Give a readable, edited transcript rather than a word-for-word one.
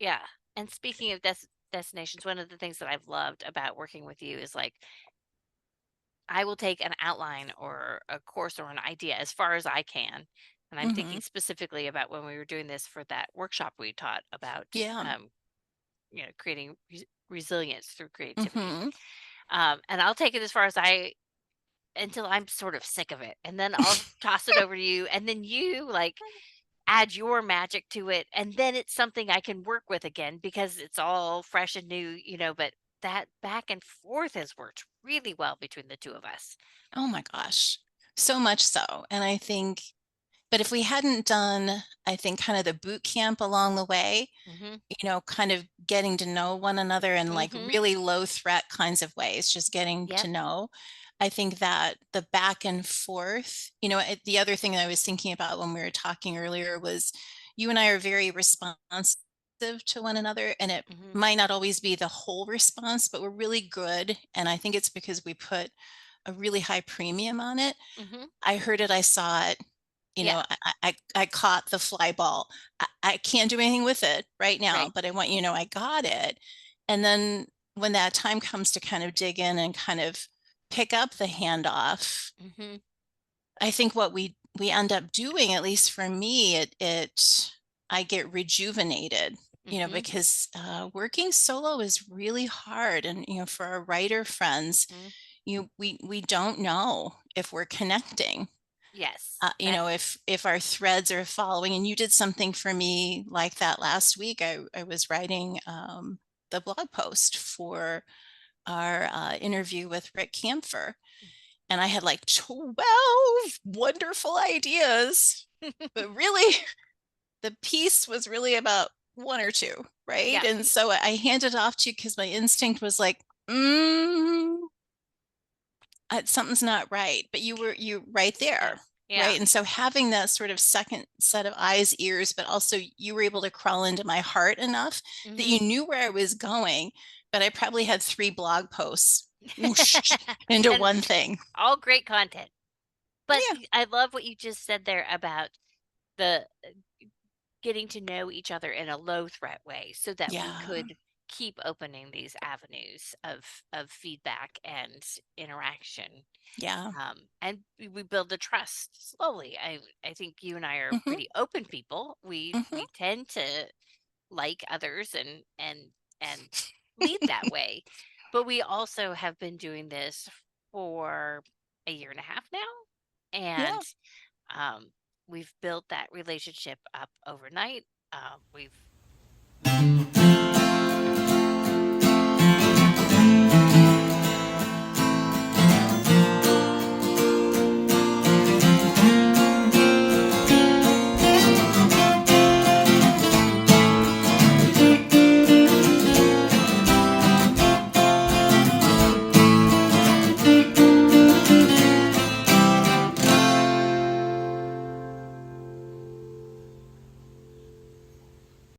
Yeah. And speaking of destinations, one of the things that I've loved about working with you is like I will take an outline or a course or an idea as far as I can. And I'm thinking Mhm. specifically about when we were doing this for that workshop we taught about, Yeah. creating resilience through creativity. Mhm. And I'll take it as far as I until I'm sort of sick of it, and then I'll toss it over to you, and then you like add your magic to it, and then it's something I can work with again because it's all fresh and new. But that back and forth has worked really well between the two of us. Oh my gosh. So much so, and I think but if we hadn't done, I think, kind of the boot camp along the way, Mhm. kind of getting to know one another in, like, Mhm. really low threat kinds of ways, just getting to Yep. know. I think that the back and forth, the other thing that I was thinking about when we were talking earlier was you and I are very responsive to one another, and it Mhm. might not always be the whole response, but we're really good, and I think it's because we put a really high premium on it. Mhm. I heard it, I saw it, Yeah. I caught the fly ball. I can't do anything with it right now, Right. but I want you to know I got it. And then when that time comes to kind of dig in and kind of pick up the handoff, Mhm. I think what we end up doing, at least for me, it I get rejuvenated, Mhm. because working solo is really hard, and for our writer friends, Mhm. we don't know if we're connecting, Yes. That's if our threads are following. And you did something for me like that last week. I was writing the blog post for our interview with Rick Camphor, and I had like 12 wonderful ideas, but really the piece was really about one or two, right? yeah. And so I handed off to you because my instinct was like, mm, something's not right, but you right Yeah. there, Yeah. right? And so having that sort of second set of eyes, ears, but also you were able to crawl into my heart enough that you Mhm. knew where I was going. But I probably had 3 blog posts whoosh into And one thing. all great content. But Yeah, I love what you just said there about the getting to know each other in a low threat way so that we yeah, could keep opening these avenues of feedback and interaction. yeah. And we build the trust slowly. I think you and I are Hmm. pretty open people. We Hmm. tend to like others and lead that way. But we also have been doing this for a year and a half now, and Yeah. um, we've built that relationship up overnight. We've